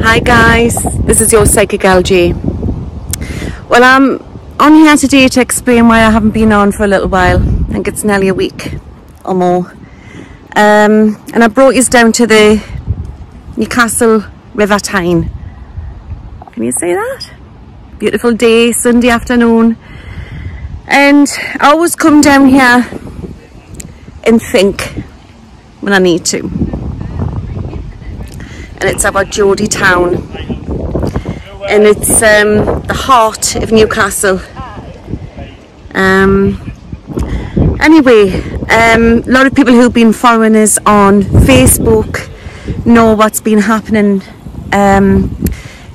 Hi guys, this is your Psychic LG. Well, I'm on here today to explain why I haven't been on for a little while. I think it's nearly a week or more. And I brought you down to the Newcastle River Tyne. Can you see that? Beautiful day, Sunday afternoon. And I always come down here and think when I need to. And it's about Geordie Town, and it's the heart of Newcastle. Anyway, a lot of people who've been following us on Facebook know what's been happening.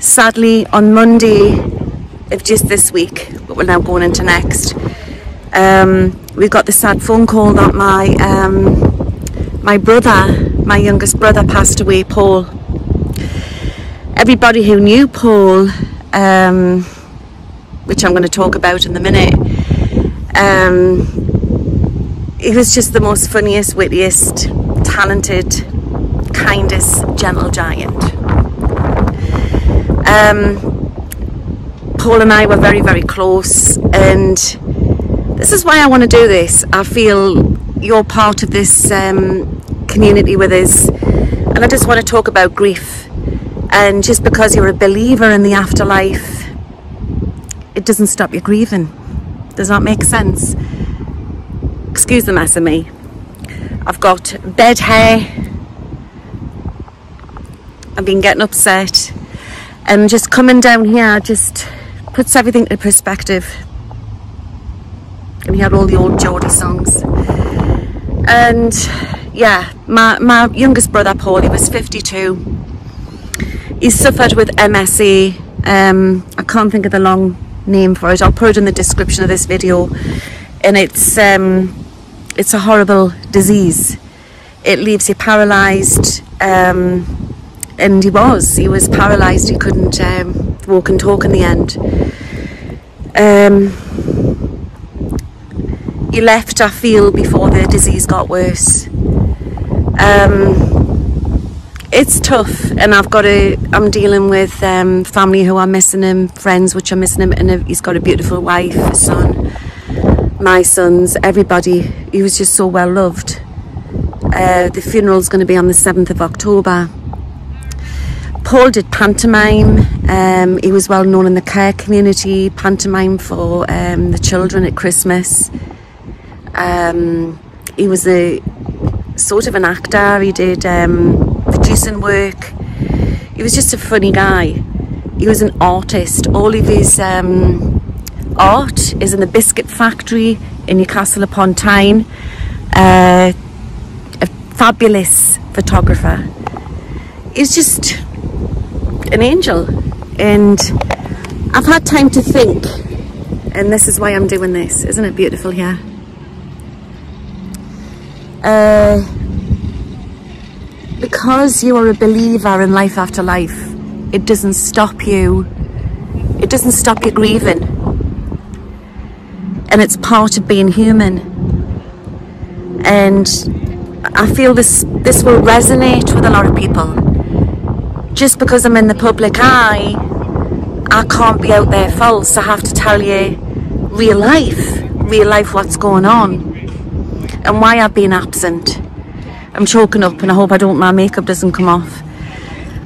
Sadly, on Monday of just this week, but we're now going into next, we got the sad phone call that my brother, my youngest brother, passed away, Paul. Everybody who knew Paul, which I'm going to talk about in a minute, he was just the most funniest, wittiest, talented, kindest, gentle giant. Paul and I were very, very close, and this is why I want to do this. I feel you're part of this community with us, and I just want to talk about grief. And just because you're a believer in the afterlife, it doesn't stop you grieving. Does that make sense? Excuse the mess of me. I've got bed hair. I've been getting upset, and just coming down here just puts everything into perspective. You can hear all the old Geordie songs. And yeah, my youngest brother Paul, he was 52. He suffered with MSA. I can't think of the long name for it. I'll put it in the description of this video. And it's a horrible disease. It leaves you paralysed, and he was paralysed. He couldn't walk and talk in the end. He left, I feel, before the disease got worse. It's tough, and I'm dealing with family who are missing him, friends which are missing him, and he's got a beautiful wife, a son, my sons, everybody. He was just so well loved. The funeral's going to be on the 7th of October. Paul did pantomime. He was well known in the care community, pantomime for the children at Christmas. He was a sort of an actor. He did producing work. He was just a funny guy. He was an artist. All of his art is in the biscuit factory in Newcastle upon Tyne. A fabulous photographer. He's just an angel, and I've had time to think, and this is why I'm doing this. Isn't it beautiful here? Because you are a believer in life after life, it doesn't stop you. It doesn't stop you grieving, and it's part of being human. And I feel this will resonate with a lot of people. Just because I'm in the public eye, I can't be out there false. I have to tell you real life what's going on and why I've been absent. I'm choking up, and I hope my makeup doesn't come off.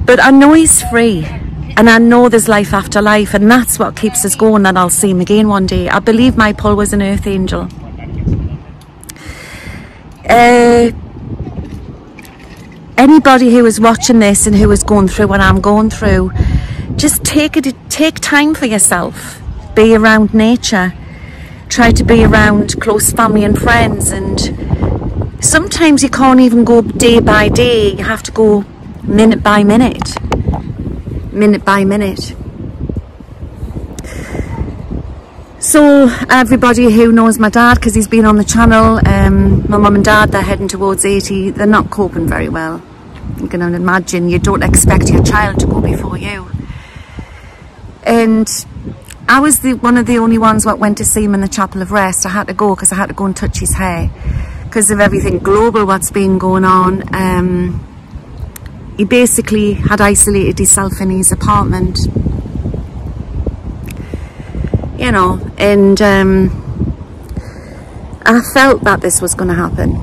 But I know he's free, and I know there's life after life, and that's what keeps us going, that I'll see him again one day. I believe my Paul was an earth angel. Anybody who is watching this and who is going through what I'm going through, just take time for yourself. Be around nature. Try to be around close family and friends, and sometimes you can't even go day by day. You have to go minute by minute. Minute by minute. So everybody who knows my dad, because he's been on the channel, my mum and dad, they're heading towards 80. They're not coping very well. You can imagine, you don't expect your child to go before you. And I was one of the only ones that went to see him in the Chapel of Rest. I had to go because I had to go and touch his hair because of everything global what's been going on. he basically had isolated himself in his apartment, you know, and I felt that this was going to happen.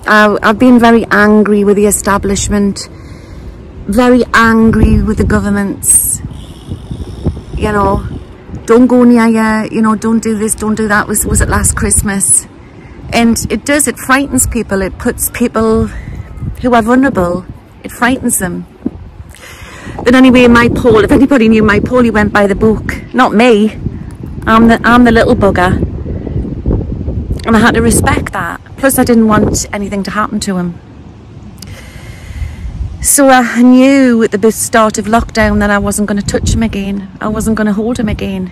I've been very angry with the establishment, very angry with the governments, you know, don't go near here, you know, don't do this, don't do that. Was it last Christmas? And it does, it frightens people. It puts people who are vulnerable, it frightens them. But anyway, my Paul, if anybody knew my Paul, he went by the book, not me. I'm the little bugger. And I had to respect that. Plus I didn't want anything to happen to him. So I knew at the start of lockdown that I wasn't going to touch him again. I wasn't going to hold him again.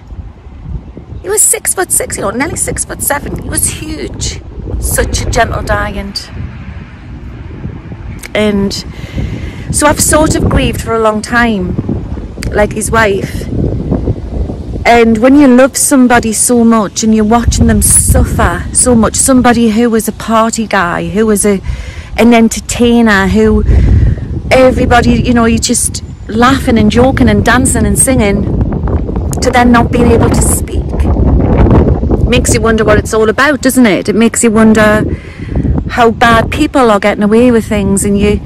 He was 6'6", you know, nearly 6'7". He was huge. Such a gentle giant. And so I've sort of grieved for a long time, like his wife. And when you love somebody so much and you're watching them suffer so much, somebody who was a party guy, who was an entertainer, who everybody, you know, you're just laughing and joking and dancing and singing, to then not being able to speak. Makes you wonder what it's all about, doesn't it? It makes you wonder how bad people are getting away with things, and you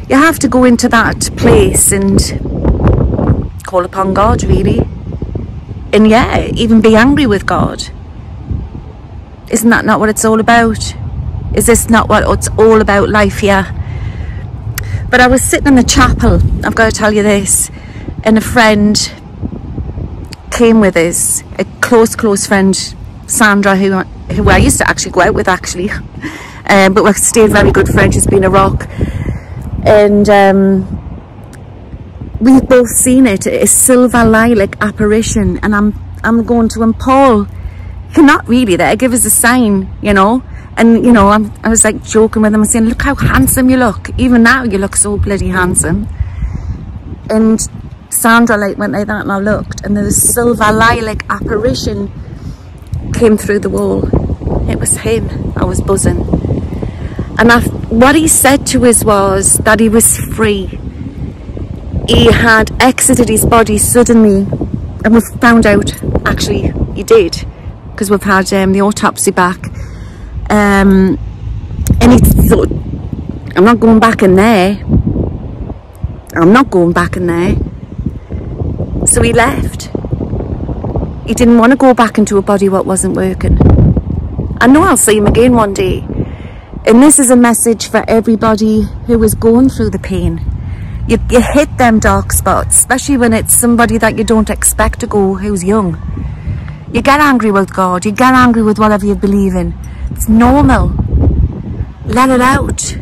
have to go into that place and call upon God, really. And yeah, even be angry with God. Isn't that not what it's all about? Is this not what it's all about, life here? But I was sitting in the chapel, I've got to tell you this, and a friend came with us, a close friend, Sandra, who I used to actually go out with, actually. But we've stayed very good friends. She's been a rock. And we've both seen it, a silver lilac apparition, and I'm going to him, Paul, you're not really there, give us a sign, you know. And you know, I was like joking with him and saying, look how handsome you look, even now you look so bloody handsome. And Sandra like went like that, and I looked, and the silver lilac apparition came through the wall. It was him. I was buzzing. And what he said to us was that he was free. He had exited his body suddenly, and we've found out actually he did, because we've had the autopsy back. And he thought, I'm not going back in there. I'm not going back in there. So he left. He didn't want to go back into a body what wasn't working. I know I'll see him again one day. And this is a message for everybody who is going through the pain. You hit them dark spots, especially when it's somebody that you don't expect to go, who's young. You get angry with God, you get angry with whatever you believe in. It's normal. Let it out.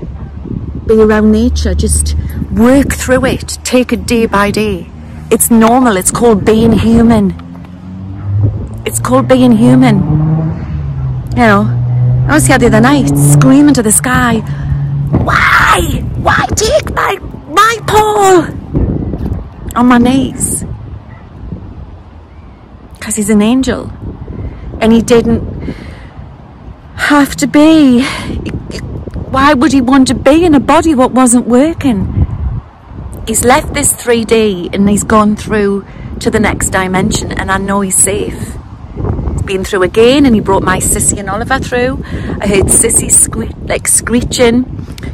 Be around nature, just work through it. Take it day by day. It's normal, it's called being human. It's called being human. You know, I was here the other night screaming to the sky, why? Why take my Paul? On my knees. Because he's an angel. And he didn't have to be. Why would he want to be in a body what wasn't working? He's left this 3D and he's gone through to the next dimension, and I know he's safe. He's been through again, and he brought my Sissy and Oliver through. I heard Sissy screeching.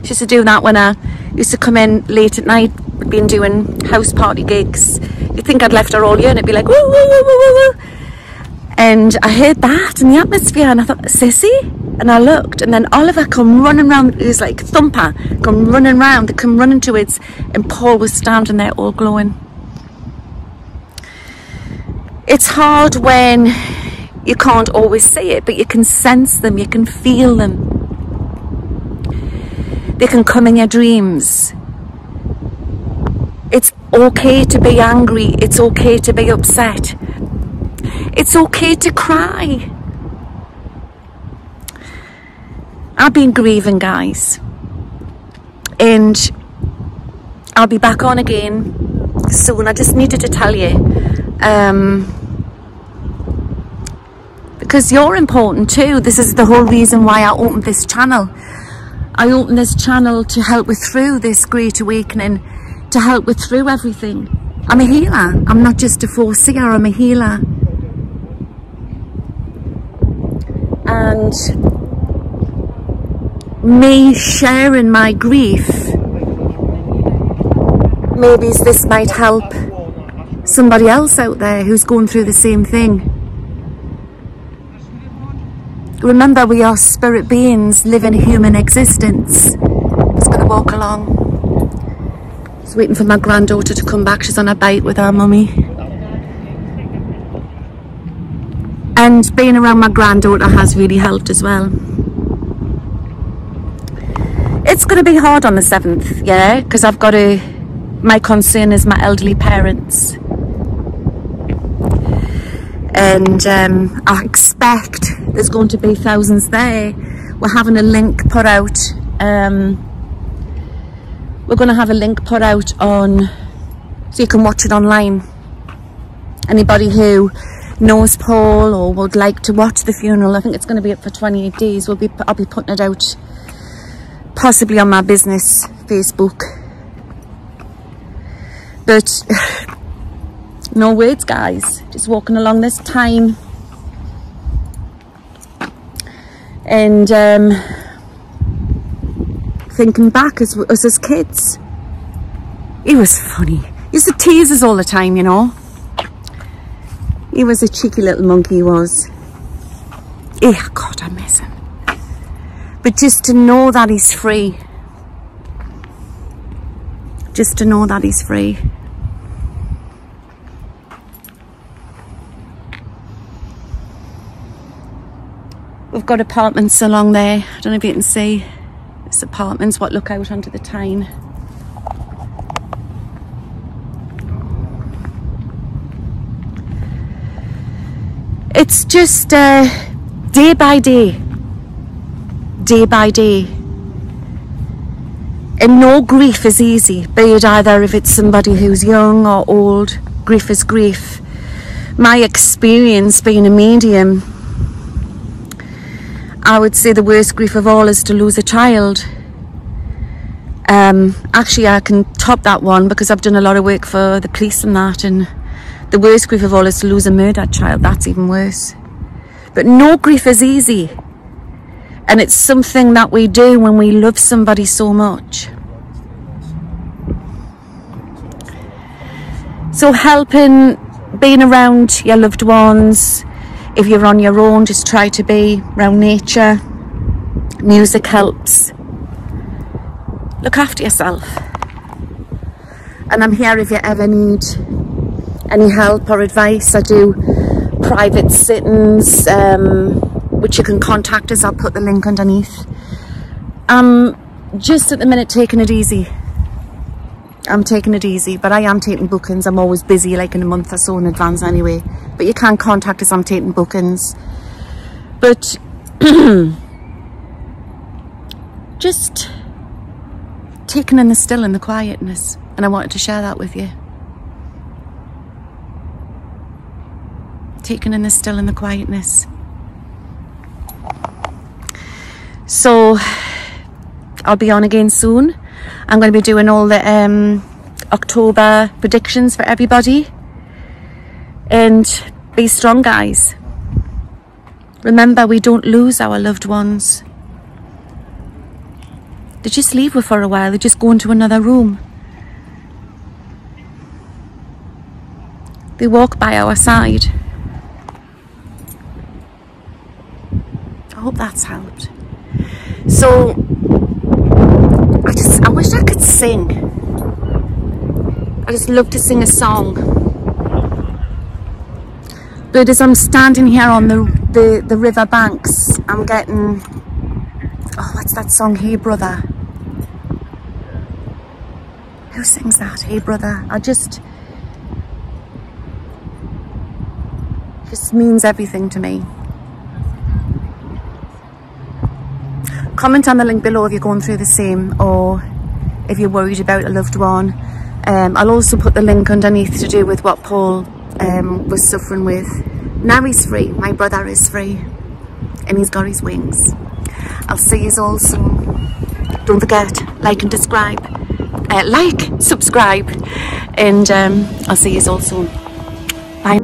She used to do that when I used to come in late at night. We'd been doing house party gigs. You'd think I'd left her all year, and it'd be like woo, woo, woo, woo, woo, woo. And I heard that in the atmosphere, and I thought, Sissy? And I looked, and then Oliver come running round. It was like Thumper come running round. They come running towards, and Paul was standing there all glowing. It's hard when you can't always see it, but you can sense them, you can feel them. They can come in your dreams. It's okay to be angry. It's okay to be upset. It's okay to cry. I've been grieving, guys, and I'll be back on again soon. I just needed to tell you, because you're important too. This is the whole reason why I opened this channel. I opened this channel to help with through this great awakening, to help with through everything. I'm a healer. I'm not just a foreseer, I'm a healer. And me sharing my grief, maybe this might help somebody else out there who's going through the same thing. Remember, we are spirit beings living a human existence. Just gonna walk along. Just waiting for my granddaughter to come back. She's on a bite with her mummy. And being around my granddaughter has really helped as well. It's gonna be hard on the 7th, yeah, because I've got to, my concern is my elderly parents. And I expect there's going to be thousands there. We're having a link put out. We're going to have a link put out on, so you can watch it online. Anybody who knows Paul or would like to watch the funeral, I think it's going to be up for 28 days. I'll be putting it out possibly on my business Facebook. But no words, guys. Just walking along this time. And thinking back as kids. He was funny. He used to tease us all the time, you know. He was a cheeky little monkey, he was. Yeah, God, I miss him. But just to know that he's free. Just to know that he's free. We've got apartments along there. I don't know if you can see. There's apartments what look out onto the Tyne. It's just day by day. Day by day. And no grief is easy, be it either if it's somebody who's young or old. Grief is grief. My experience being a medium, I would say the worst grief of all is to lose a child. Actually, I can top that one because I've done a lot of work for the police and that, and the worst grief of all is to lose a murdered child. That's even worse. But no grief is easy. And it's something that we do when we love somebody so much. So helping, being around your loved ones. If you're on your own, just try to be around nature. Music helps. Look after yourself. And I'm here if you ever need any help or advice. I do private sit-ins, which you can contact us. I'll put the link underneath. Just at the minute taking it easy. I'm taking it easy, but I am taking bookings. I'm always busy, like in a month or so in advance anyway. But you can contact us, I'm taking bookings. But just taking in the still and the quietness. And I wanted to share that with you. Taking in the still and the quietness. So I'll be on again soon. I'm going to be doing all the October predictions for everybody. And be strong, guys. Remember, we don't lose our loved ones. They just leave us for a while. They just go into another room. They walk by our side. I hope that's helped. So I wish I could sing. I just love to sing a song. But as I'm standing here on the river banks, I'm getting, oh, what's that song? Hey Brother. Who sings that? Hey Brother. Just means everything to me. Comment on the link below if you're going through the same, or if you're worried about a loved one. I'll also put the link underneath to do with what Paul was suffering with. Now he's free. My brother is free. And he's got his wings. I'll see you all soon. Don't forget, like and subscribe. Subscribe, and I'll see you all soon. Bye.